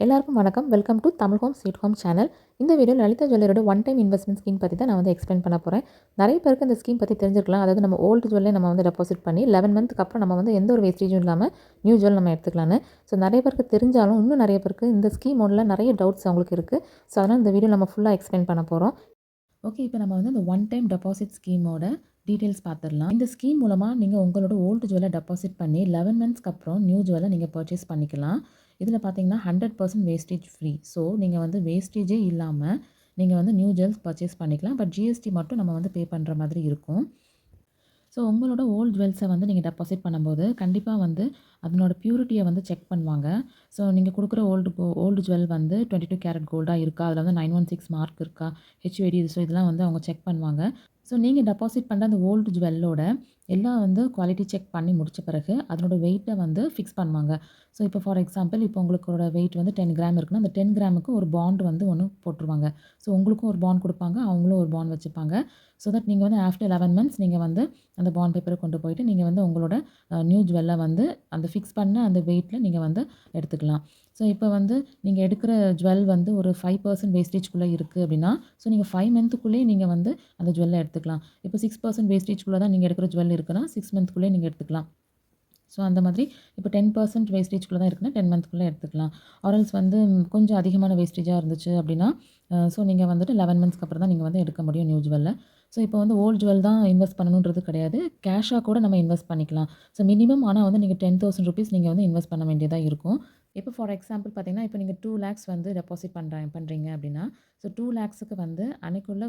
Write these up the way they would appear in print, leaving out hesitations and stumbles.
எல்லாருக்கும் வணக்கம். Welcome to Tamil home sweet home channel. இந்த வீடியோ லலிதா ஜுவல்லரியோட ஒன் டைம் இன்வெஸ்ட்மெண்ட் ஸ்கீம் பற்றி தான் நான் வந்து எக்ஸ்பிளைன் பண்ண போகிறேன். நிறைய பேருக்கு இந்த ஸ்கீம் பற்றி தெரிஞ்சிருக்கலாம். அதாவது நம்ம ஓல்டு ஜுவல்லே நம்ம வந்து டெபாசிட் பண்ணி 11 மந்த்துக்கு அப்புறம் நம்ம வந்து எந்த ஒரு வேஸ்டேஜும் இல்லாமல் நியூ ஜுவல் நம்ம எடுத்துக்கலான்னு. ஸோ நிறைய பேருக்கு தெரிஞ்சாலும் இன்னும் நிறைய பேருக்கு இந்த ஸ்கீமோட நிறைய டவுட்ஸ் அவங்களுக்கு இருக்குது. ஸோ அதனால் இந்த வீடியோ நம்ம ஃபுல்லாக எக்ஸ்பிளைன் பண்ண போகிறோம். ஓகே, இப்போ நம்ம வந்து இந்த ஒன் டைம் டெபாசிட் ஸ்கீமோட டீட்டெயில்ஸ் பார்த்துடலாம். இந்த ஸ்கீம் மூலமாக நீங்கள் உங்களோட ஓல்டு ஜுவலை டெபாசிட் பண்ணி 11 மந்த்ஸ்க்கு அப்புறம் நியூ ஜுவலை நீங்கள் பர்ச்சேஸ் பண்ணிக்கலாம். இதில் பார்த்தீங்கன்னா 100% வேஸ்டேஜ் ஃப்ரீ. ஸோ நீங்கள் வந்து வேஸ்டேஜே இல்லாமல் நீங்கள் வந்து நியூ ஜுவல்ஸ் பர்ச்சேஸ் பண்ணிக்கலாம். பட் ஜிஎஸ்டி மட்டும் நம்ம வந்து பே பண்ணுற மாதிரி இருக்கும். ஸோ உங்களோட ஓல்டு ஜுவல்ஸை வந்து நீங்கள் டெபாசிட் பண்ணும்போது கண்டிப்பாக வந்து அதனோட பியூரிட்டியை வந்து செக் பண்ணுவாங்க. ஸோ நீங்கள் கொடுக்குற ஓல்டு ஜுவல் வந்து 22 கேரட் கோல்டாக இருக்கா, அதில் வந்து 916 மார்க் இருக்கா, ஹெச்ஓடி, ஸோ இதெல்லாம் வந்து அவங்க செக் பண்ணுவாங்க. ஸோ நீங்கள் டெபாசிட் பண்ணுற அந்த ஓல்டு ஜுவல்லோட எல்லாம் வந்து குவாலிட்டி செக் பண்ணி முடித்த பிறகு அதனோட வெயிட்டை வந்து ஃபிக்ஸ் பண்ணுவாங்க. ஸோ இப்போ ஃபார் எக்ஸாம்பிள் இப்போ உங்களுக்கோட வெயிட் வந்து 10 கிராம் இருக்குன்னா அந்த 10 கிராமுக்கு ஒரு பாண்ட் வந்து ஒன்று போட்டுருவாங்க. ஸோ உங்களுக்கும் ஒரு பாண்ட் கொடுப்பாங்க, அவங்களும் ஒரு பாண்ட் வச்சுப்பாங்க. ஸோ தட் நீங்கள் வந்து ஆஃப்டர் 11 மந்த்ஸ் நீங்கள் வந்து அந்த பாண்ட் பேப்பரை கொண்டு போயிட்டு நீங்கள் வந்து உங்களோட நியூ ஜுவல்லை வந்து அந்த ஃபிக்ஸ் பண்ண அந்த வெயிட்டில் நீங்கள் வந்து எடுத்துக்கலாம். ஸோ இப்போ வந்து நீங்கள் எடுக்கிற ஜுவல் வந்து ஒரு 5% வேஸ்டேஜ்குள்ளே இருக்குது அப்படின்னா, ஸோ நீங்கள் 5 மந்த்துக்குள்ளேயே நீங்கள் வந்து அந்த ஜுவல்லை எடுத்துக்கலாம். இப்போ 6% வேஸ்டேஜ்குள்ளே தான் நீங்கள் எடுக்கிற ஜுவல் இருக்குன்னா 6 மந்த்துக்குள்ளேயே நீங்கள் எடுத்துக்கலாம். ஸோ அந்த மாதிரி இப்போ 10% வேஸ்டேஜ்குள்ளே தான் இருக்குன்னா 10 மந்த்துக்குள்ளே எடுத்துக்கலாம். ஆர்எல்ஸ் வந்து கொஞ்சம் அதிகமான வேஸ்டேஜாக இருந்துச்சு அப்படின்னா, ஸோ நீங்கள் வந்துட்டு 11 மந்த்ஸ்க்கு அப்புறம் தான் நீங்கள் வந்து எடுக்க முடியும் நியூ ஜுவல்ல. ஸோ இப்போ வந்து ஓல்டு ஜுவல் தான் இன்வெஸ்ட் பண்ணணுன்றது கிடையாது. கேஷாக கூட நம்ம இன்வெஸ்ட் பண்ணிக்கலாம். ஸோ மினிமம் ஆனால் வந்து நீங்கள் 10,000 ரூபீஸ் நீங்கள் வந்து இன்வெஸ்ட் பண்ண வேண்டியதாக இருக்கும். இப்போ ஃபார் எக்ஸாம்பிள் பார்த்தீங்கன்னா, இப்போ நீங்கள் 2 லேக்ஸ் வந்து டெபாசிட் பண்ணுறீங்க அப்படின்னா, ஸோ 2 லேக்ஸுக்கு வந்து அன்னைக்குள்ள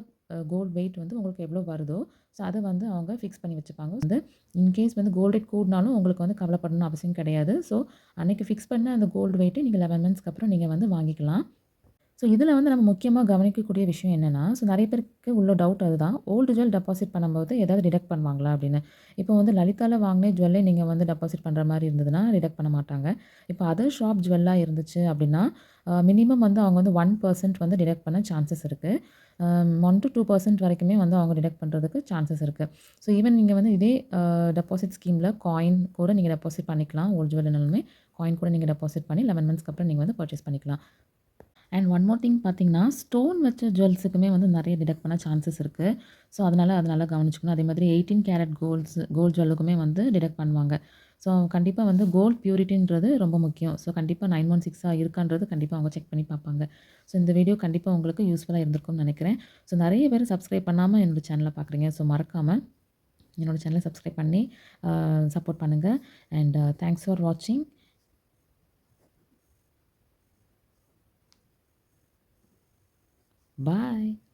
கோல்டு வெயிட் வந்து உங்களுக்கு எவ்வளோ வருதோ, ஸோ அதை வந்து அவங்க ஃபிக்ஸ் பண்ணி வச்சுப்பாங்க. வந்து இன்கேஸ் வந்து கோல்டு ரேட் கூடினாலும் உங்களுக்கு வந்து கவலைப்படணும்னு அவசியம் கிடையாது. ஸோ அன்னைக்கு ஃபிக்ஸ் பண்ண அந்த கோல்டு வெயிட்டை நீங்கள் 11 மந்த்ஸ்க்கு அப்புறம் நீங்கள் வந்து வாங்கிக்கலாம். ஸோ இதில் வந்து நம்ம முக்கியமாக கவனிக்கக்கூடிய விஷயம் என்னென்னா, ஸோ நிறைய பேருக்கு உள்ள டவுட் அதுதான். ஓல்டு ஜுவல் டெபாசிட் பண்ணும்போது ஏதாவது டிடக்ட் பண்ணுவாங்களா அப்படின்னு. இப்போ வந்து லலிதாவில் வாங்கின ஜுவல்லே நீங்கள் வந்து டெபாசிட் பண்ணுற மாதிரி இருந்ததுன்னா டிடக்ட் பண்ண மாட்டாங்க. இப்போ அதர் ஷாப் ஜுவல்லாக இருந்துச்சு அப்படின்னா மினிமம் வந்து அவங்க வந்து 1% வந்து டிடக்ட் பண்ண சான்சஸ் இருக்குது. 1 to 2% வரைக்குமே வந்து அவங்க டிடக்ட் பண்ணுறதுக்கு சான்சஸ் இருக்குது. ஸோ ஈவன் நீங்கள் வந்து இதே டெபாசிட் ஸ்கீமில் காயின் கூட நீங்கள் டெபாசிட் பண்ணிக்கலாம். ஓல்டு ஜுவல்னாலுமே காயின் கூட நீங்கள் டெபாசிட் பண்ணி 11 மந்த்ஸ்க்கு அப்புறம் நீங்கள் வந்து பர்ச்சேஸ் பண்ணிக்கலாம். அண்ட் ஒன் மோர் திங் பார்த்தீங்கன்னா, ஸ்டோன் வச்ச ஜுவல்ஸுக்குமே வந்து நிறைய டிடக்ட் பண்ண சான்சஸ் இருக்குது. ஸோ அதனால் அது நல்லா கவனிச்சுக்கணும். அதே மாதிரி 18 கேரட் கோல்ட் ஜுவல்லுக்குமே வந்து டிடக்ட் பண்ணுவாங்க. ஸோ கண்டிப்பாக வந்து கோல்ட் பியூரிட்டின்றது ரொம்ப முக்கியம். ஸோ கண்டிப்பாக 916 இருக்கான்றது கண்டிப்பாக அவங்க செக் பண்ணி பார்ப்பாங்க. ஸோ இந்த வீடியோ கண்டிப்பாக உங்களுக்கு யூஸ்ஃபுல்லாக இருந்திருக்கும்னு நினைக்கிறேன். ஸோ நிறைய பேர் சப்ஸ்கிரைப் பண்ணாமல் என்னோட சேனலை பார்க்குறீங்க. ஸோ மறக்காமல் என்னோட சேனலை சப்ஸ்கிரைப் பண்ணி சப்போர்ட் பண்ணுங்கள். அண்ட் தேங்க்ஸ் ஃபார் வாட்சிங். Bye.